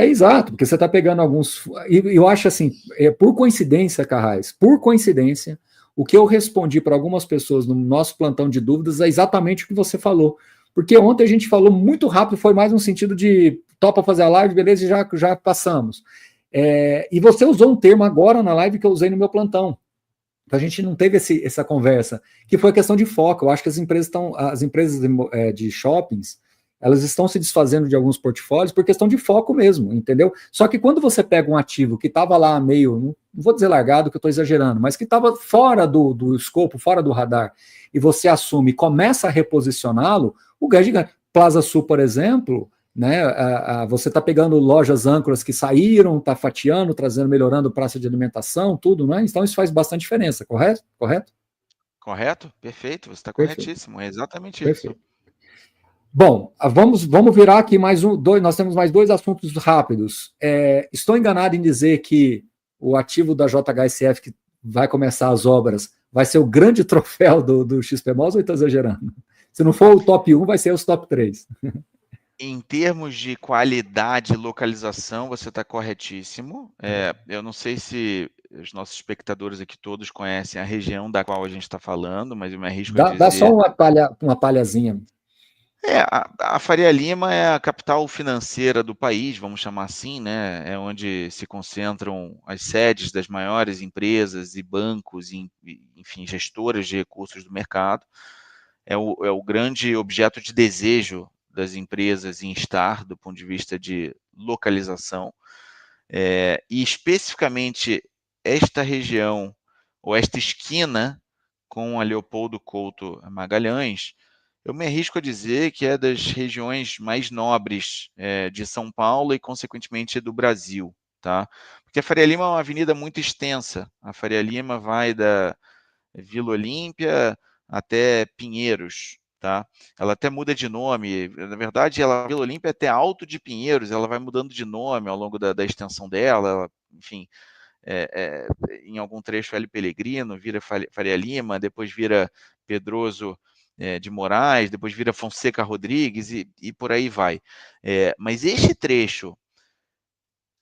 Exato, porque você está pegando alguns. E eu acho assim, por coincidência, Carraz, por coincidência, o que eu respondi para algumas pessoas no nosso plantão de dúvidas é exatamente o que você falou. Porque ontem a gente falou muito rápido, foi mais no sentido de topa fazer a live, beleza, e já passamos. E você usou um termo agora na live que eu usei no meu plantão. Então a gente não teve essa conversa, que foi a questão de foco. Eu acho que as empresas de shoppings, elas estão se desfazendo de alguns portfólios por questão de foco mesmo, entendeu? Só que quando você pega um ativo que estava lá meio, não vou dizer largado, que eu estou exagerando, mas que estava fora do escopo, fora do radar, e você assume e começa a reposicioná-lo, o ganho gigante. Plaza Sul, por exemplo, né, você está pegando lojas âncoras que saíram, está fatiando, trazendo, melhorando praça de alimentação, tudo, né? Então isso faz bastante diferença, correto? Correto? Perfeito, você está corretíssimo, é exatamente Perfeito. isso. Bom, vamos virar aqui mais dois. Nós temos mais dois assuntos rápidos. Estou enganado em dizer que o ativo da JHSF que vai começar as obras vai ser o grande troféu do XPMOS ou estou exagerando? Se não for o top 1, vai ser os top 3. Em termos de qualidade e localização, você está corretíssimo. Eu não sei se os nossos espectadores aqui todos conhecem a região da qual a gente está falando, mas eu me arrisco a dizer... Dá só uma palhazinha. A Faria Lima é a capital financeira do país, vamos chamar assim, né? É onde se concentram as sedes das maiores empresas e bancos, enfim, gestoras de recursos do mercado. É o grande objeto de desejo das empresas em estar, do ponto de vista de localização. E especificamente esta região, ou esta esquina com a Leopoldo Couto Magalhães, eu me arrisco a dizer que é das regiões mais nobres de São Paulo e, consequentemente, do Brasil. Tá? Porque a Faria Lima é uma avenida muito extensa. A Faria Lima vai da Vila Olímpia até Pinheiros. Tá? Ela até muda de nome. Na verdade, a Vila Olímpia é até Alto de Pinheiros. Ela vai mudando de nome ao longo da extensão dela. Enfim, em algum trecho Hélio Pellegrino, vira Faria Lima, depois vira Pedroso de Moraes, depois vira Fonseca Rodrigues e por aí vai. Mas este trecho,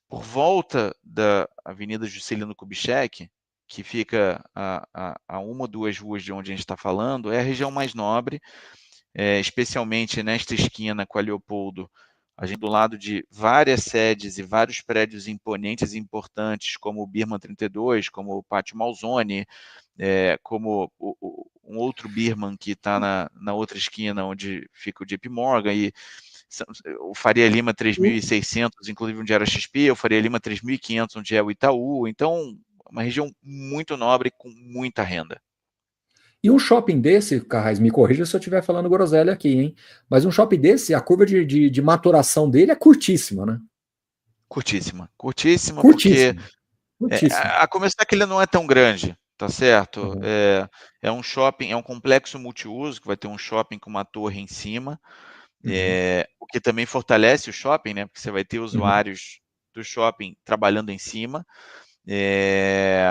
por volta da Avenida Juscelino Kubitschek, que fica a uma ou duas ruas de onde a gente está falando, é a região mais nobre, especialmente nesta esquina com a Leopoldo, a gente do lado de várias sedes e vários prédios imponentes e importantes, como o Birman 32, como o Pátio Malzone, como um outro Birman que está na outra esquina, onde fica o JP Morgan, e o Faria Lima 3.600, inclusive onde era a XP, o Faria Lima 3.500, onde é o Itaú. Então, uma região muito nobre, com muita renda. E um shopping desse, Carraz, me corrija se eu estiver falando groselha aqui, hein? Mas um shopping desse, a curva de maturação dele é curtíssima, né? Curtíssima. Curtíssima, porque Curtíssima. Curtíssima. a começar que ele não é tão grande, tá certo? Uhum. É um shopping, é um complexo multiuso, que vai ter um shopping com uma torre em cima, Uhum. o que também fortalece o shopping, né? Porque você vai ter Uhum. usuários do shopping trabalhando em cima. É,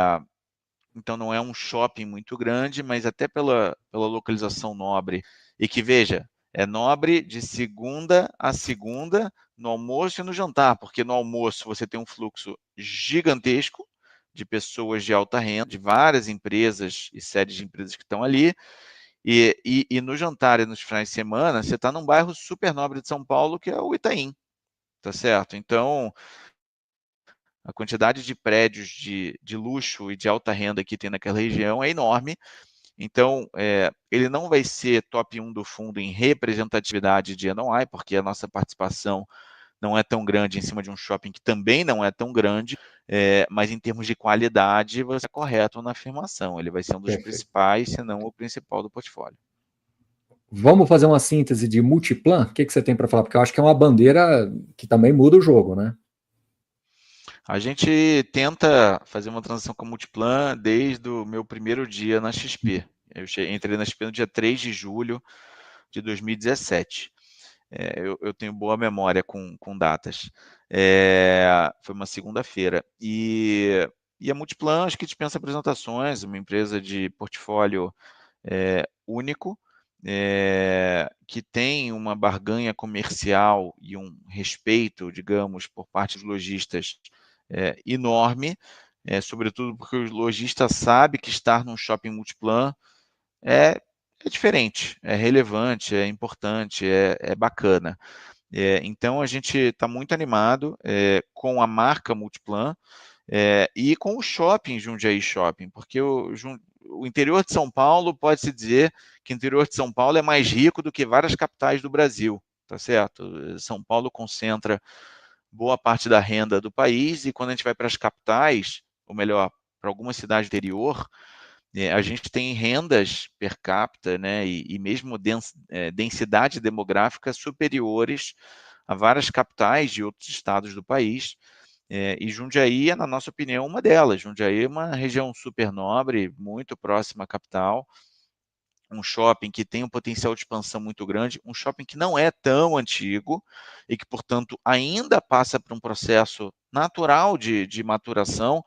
então não é um shopping muito grande, mas até pela localização nobre. E que, veja, é nobre de segunda a segunda, no almoço e no jantar, porque no almoço você tem um fluxo gigantesco de pessoas de alta renda, de várias empresas e séries de empresas que estão ali, e no jantar e nos finais de semana, você está num bairro super nobre de São Paulo, que é o Itaim, tá certo? Então, a quantidade de prédios de luxo e de alta renda que tem naquela região é enorme. Então, ele não vai ser top 1 do fundo em representatividade de NOI, porque a nossa participação não é tão grande em cima de um shopping que também não é tão grande, mas em termos de qualidade, você é correto na afirmação. Ele vai ser um dos Perfeito. principais, se não o principal do portfólio. Vamos fazer uma síntese de Multiplan? O que você tem para falar? Porque eu acho que é uma bandeira que também muda o jogo, né? A gente tenta fazer uma transação com a Multiplan desde o meu primeiro dia na XP. Entrei na XP no dia 3 de julho de 2017. Eu tenho boa memória com datas. Foi uma segunda-feira. E a Multiplan, acho que dispensa apresentações, uma empresa de portfólio único, que tem uma barganha comercial e um respeito, digamos, por parte dos lojistas enorme, sobretudo porque o lojista sabe que estar num shopping Multiplan é, é diferente, é relevante, é importante, é bacana. Então a gente está muito animado com a marca Multiplan e com o shopping Jundiaí Shopping, porque o interior de São Paulo, pode-se dizer que o interior de São Paulo é mais rico do que várias capitais do Brasil, tá certo? São Paulo concentra boa parte da renda do país, e quando a gente vai para as capitais, ou melhor, para alguma cidade interior, a gente tem rendas per capita, né, e mesmo densidade demográfica superiores a várias capitais de outros estados do país, e Jundiaí é, na nossa opinião, uma delas. Jundiaí é uma região super nobre, muito próxima à capital, um shopping que tem um potencial de expansão muito grande, um shopping que não é tão antigo e que, portanto, ainda passa por um processo natural de maturação.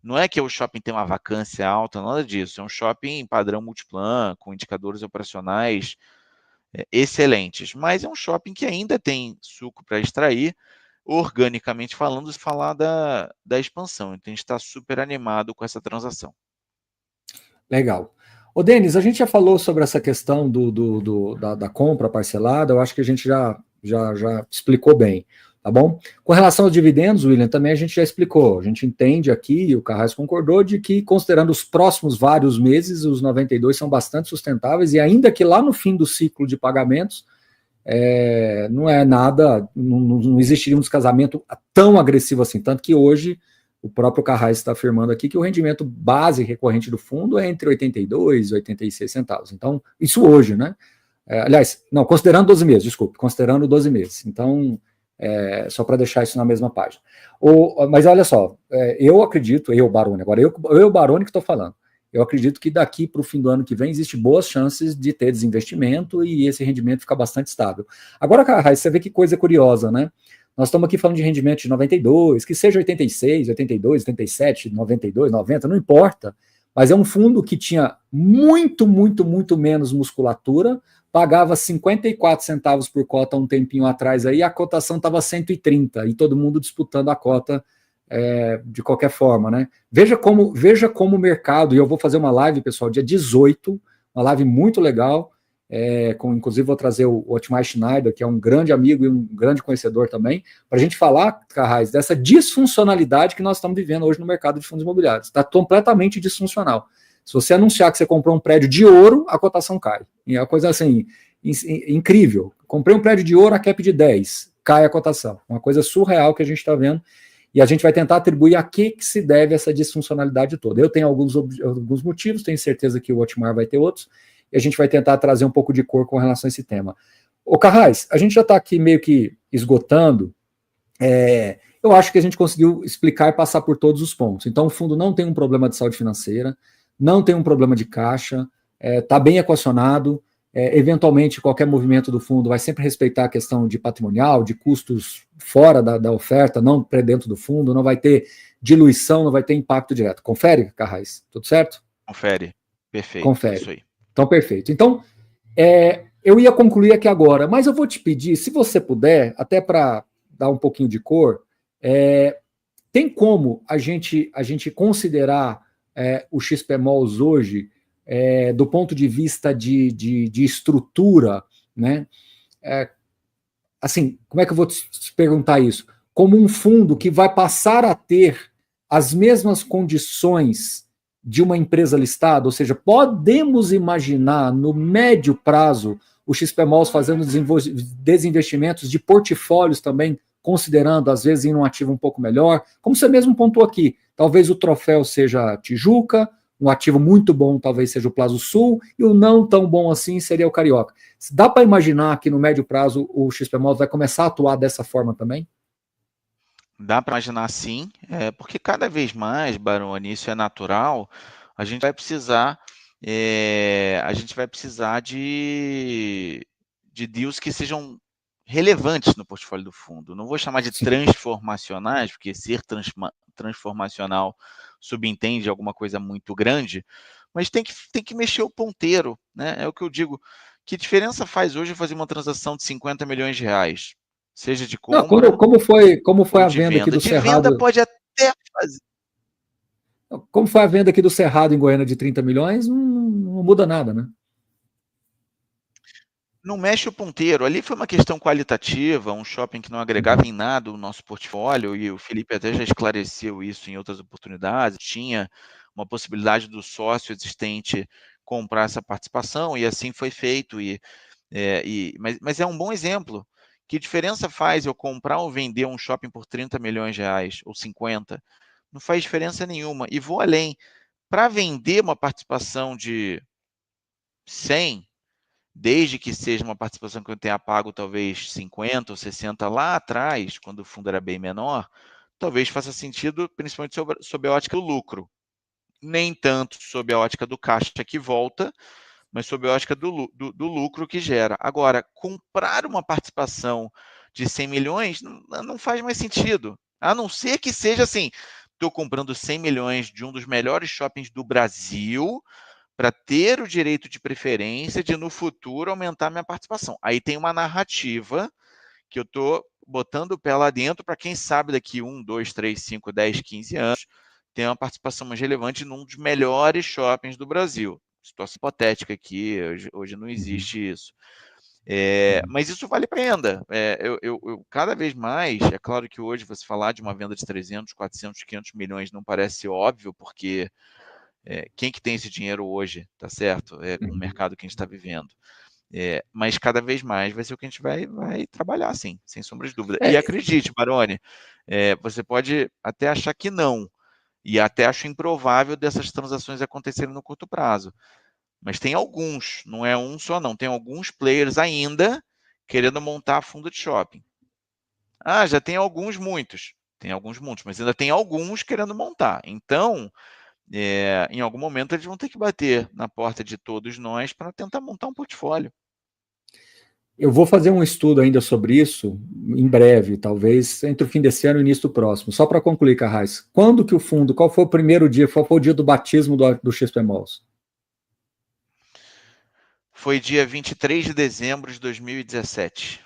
Não é que o shopping tem uma vacância alta, nada disso. É um shopping padrão Multiplan, com indicadores operacionais excelentes, mas é um shopping que ainda tem suco para extrair, organicamente falando, se falar da expansão. Então, a gente está super animado com essa transação. Legal. Ô, Denis, a gente já falou sobre essa questão da compra parcelada, eu acho que a gente já explicou bem, tá bom? Com relação aos dividendos, William, também a gente já explicou. A gente entende aqui, e o Carrasco concordou, de que, considerando os próximos vários meses, os 92 são bastante sustentáveis, e ainda que lá no fim do ciclo de pagamentos, não é nada, não existiria um descasamento tão agressivo assim, tanto que hoje o próprio Carrasco está afirmando aqui que o rendimento base recorrente do fundo é entre 82 e 86 centavos. Então, isso hoje, né? Aliás, não, considerando 12 meses, desculpe, considerando 12 meses. Então, só para deixar isso na mesma página. Mas olha só, eu acredito, Baroni, agora eu Baroni que estou falando, eu acredito que daqui para o fim do ano que vem existe boas chances de ter desinvestimento e esse rendimento ficar bastante estável. Agora, Carrasco, você vê que coisa curiosa, né? Nós estamos aqui falando de rendimento de 92, que seja 86, 82, 87, 92, 90, não importa. Mas é um fundo que tinha muito, muito, muito menos musculatura, pagava 54 centavos por cota um tempinho atrás aí, a cotação estava 130 e todo mundo disputando a cota de qualquer forma, né? Veja como o mercado, e eu vou fazer uma live, pessoal, dia 18, uma live muito legal, inclusive vou trazer o Otmar Schneider, que é um grande amigo e um grande conhecedor também, para a gente falar, Carrasco, dessa disfuncionalidade que nós estamos vivendo hoje no mercado de fundos imobiliários. Está completamente disfuncional. Se você anunciar que você comprou um prédio de ouro, a cotação cai. E é uma coisa assim, incrível. Comprei um prédio de ouro, a cap de 10, cai a cotação. Uma coisa surreal que a gente está vendo. E a gente vai tentar atribuir a que se deve essa disfuncionalidade toda. Eu tenho alguns motivos, tenho certeza que o Otmar vai ter outros, e a gente vai tentar trazer um pouco de cor com relação a esse tema. Ô, Carrasco, a gente já está aqui meio que esgotando. Eu acho que a gente conseguiu explicar e passar por todos os pontos. Então, o fundo não tem um problema de saúde financeira, não tem um problema de caixa, está bem equacionado. Eventualmente, qualquer movimento do fundo vai sempre respeitar a questão de patrimonial, de custos fora da oferta, não para dentro do fundo, não vai ter diluição, não vai ter impacto direto. Confere, Carrasco? Tudo certo? Confere. Perfeito. Confere. Isso aí. Então, perfeito. Então, eu ia concluir aqui agora, mas eu vou te pedir, se você puder, até para dar um pouquinho de cor, tem como a gente considerar o XPMOLs hoje do ponto de vista de estrutura, né? Assim, como é que eu vou te perguntar isso? Como um fundo que vai passar a ter as mesmas condições de uma empresa listada, ou seja, podemos imaginar no médio prazo o XPMOLs fazendo desinvestimentos de portfólios também, considerando, às vezes, em um ativo um pouco melhor, como você mesmo pontuou aqui, talvez o troféu seja Tijuca, um ativo muito bom talvez seja o Plazo Sul, e o não tão bom assim seria o Carioca. Dá para imaginar que no médio prazo o XPMOL vai começar a atuar dessa forma também? Dá para imaginar sim, porque cada vez mais, Baroni, isso é natural, a gente vai precisar, de deals que sejam relevantes no portfólio do fundo. Não vou chamar de transformacionais, porque ser transformacional subentende alguma coisa muito grande, mas tem que mexer o ponteiro, né? É o que eu digo. Que diferença faz hoje fazer uma transação de 50 milhões de reais? Seja de Não, compra como foi ou a de venda aqui venda. do De venda Cerrado? pode até fazer. Como foi a venda aqui do Cerrado em Goiânia de 30 milhões, não muda nada, né? Não mexe o ponteiro. Ali foi uma questão qualitativa, um shopping que não agregava em nada o nosso portfólio, e o Felipe até já esclareceu isso em outras oportunidades. Tinha uma possibilidade do sócio existente comprar essa participação, e assim foi feito. Mas é um bom exemplo. Que diferença faz eu comprar ou vender um shopping por 30 milhões de reais ou 50? Não faz diferença nenhuma. E vou além. Para vender uma participação de 100, desde que seja uma participação que eu tenha pago talvez 50 ou 60 lá atrás, quando o fundo era bem menor, talvez faça sentido, principalmente sob a ótica do lucro. Nem tanto sob a ótica do caixa que volta, mas sob a ótica do lucro que gera. Agora, comprar uma participação de 100 milhões não faz mais sentido, a não ser que seja assim, estou comprando 100 milhões de um dos melhores shoppings do Brasil para ter o direito de preferência de, no futuro, aumentar minha participação. Aí tem uma narrativa que eu estou botando o pé lá dentro para quem sabe daqui 1, 2, 3, 5, 10, 15 anos ter uma participação mais relevante num dos melhores shoppings do Brasil. situação hipotética aqui, hoje não existe isso. Mas isso vale para renda. Eu cada vez mais, é claro que hoje você falar de uma venda de 300, 400, 500 milhões não parece óbvio, porque quem que tem esse dinheiro hoje, tá certo? Com o mercado que a gente está vivendo. Mas cada vez mais vai ser o que a gente vai trabalhar, sim, sem sombra de dúvida. E acredite, Baroni, você pode até achar que não, e até acho improvável dessas transações acontecerem no curto prazo. Mas tem alguns, não é um só não, tem alguns players ainda querendo montar fundo de shopping. Já tem alguns, muitos. Tem alguns, muitos, mas ainda tem alguns querendo montar. Então, em algum momento eles vão ter que bater na porta de todos nós para tentar montar um portfólio. Eu vou fazer um estudo ainda sobre isso, em breve, talvez entre o fim desse ano e o início do próximo. Só para concluir, Carraiz, quando que o fundo, qual foi o primeiro dia, qual foi o dia do batismo do XP Malls? Foi dia 23 de dezembro de 2017.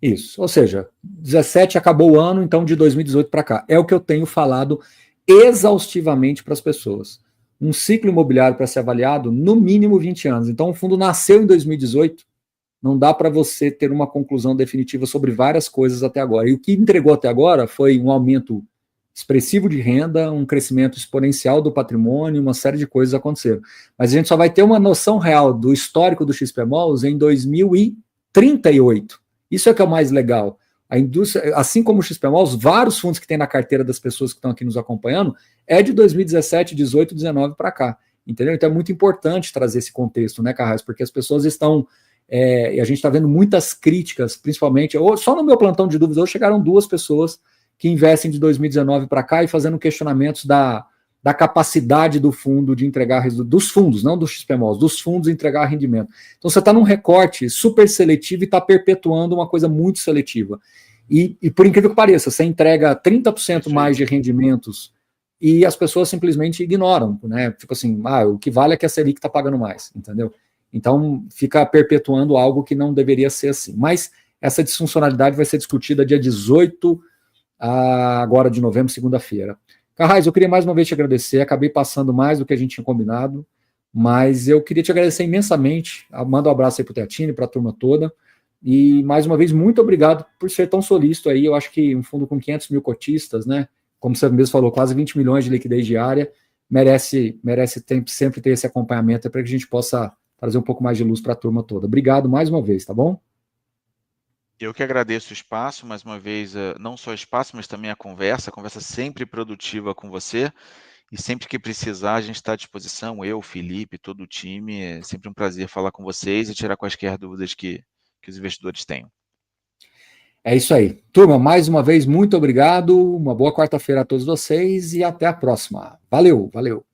Isso, ou seja, 17 acabou o ano, então de 2018 para cá. É o que eu tenho falado exaustivamente para as pessoas. Um ciclo imobiliário para ser avaliado, no mínimo 20 anos. Então o fundo nasceu em 2018, não dá para você ter uma conclusão definitiva sobre várias coisas até agora. E o que entregou até agora foi um aumento expressivo de renda, um crescimento exponencial do patrimônio, uma série de coisas aconteceram. Mas a gente só vai ter uma noção real do histórico do XP Malls em 2038. Isso é que é o mais legal. A indústria, assim como o XP Malls, vários fundos que tem na carteira das pessoas que estão aqui nos acompanhando é de 2017, 18, 19 para cá. Entendeu? Então é muito importante trazer esse contexto, né, Carrasco? Porque as pessoas estão e a gente está vendo muitas críticas, principalmente, só no meu plantão de dúvidas, hoje chegaram 2 pessoas que investem de 2019 para cá e fazendo questionamentos da capacidade do fundo de entregar, dos fundos, não do XPMOS, dos fundos entregar rendimento. Então você está num recorte super seletivo e está perpetuando uma coisa muito seletiva. E por incrível que pareça, você entrega 30% mais de rendimentos e as pessoas simplesmente ignoram, né? Tipo assim, o que vale é que a Selic está pagando mais, entendeu? Então, fica perpetuando algo que não deveria ser assim. Mas essa disfuncionalidade vai ser discutida dia 18 agora de novembro, segunda-feira. Carraiz, eu queria mais uma vez te agradecer. Acabei passando mais do que a gente tinha combinado, mas eu queria te agradecer imensamente. Manda um abraço aí para o Teatini, para a turma toda. E, mais uma vez, muito obrigado por ser tão solícito aí. Eu acho que um fundo com 500 mil cotistas, né? Como você mesmo falou, quase 20 milhões de liquidez diária, merece sempre ter esse acompanhamento para que a gente possa trazer um pouco mais de luz para a turma toda. Obrigado mais uma vez, tá bom? Eu que agradeço o espaço, mais uma vez, não só o espaço, mas também a conversa sempre produtiva com você, e sempre que precisar a gente está à disposição, eu, Felipe, todo o time, é sempre um prazer falar com vocês e tirar quaisquer dúvidas que os investidores tenham. É isso aí. Turma, mais uma vez, muito obrigado, uma boa quarta-feira a todos vocês e até a próxima. Valeu, valeu.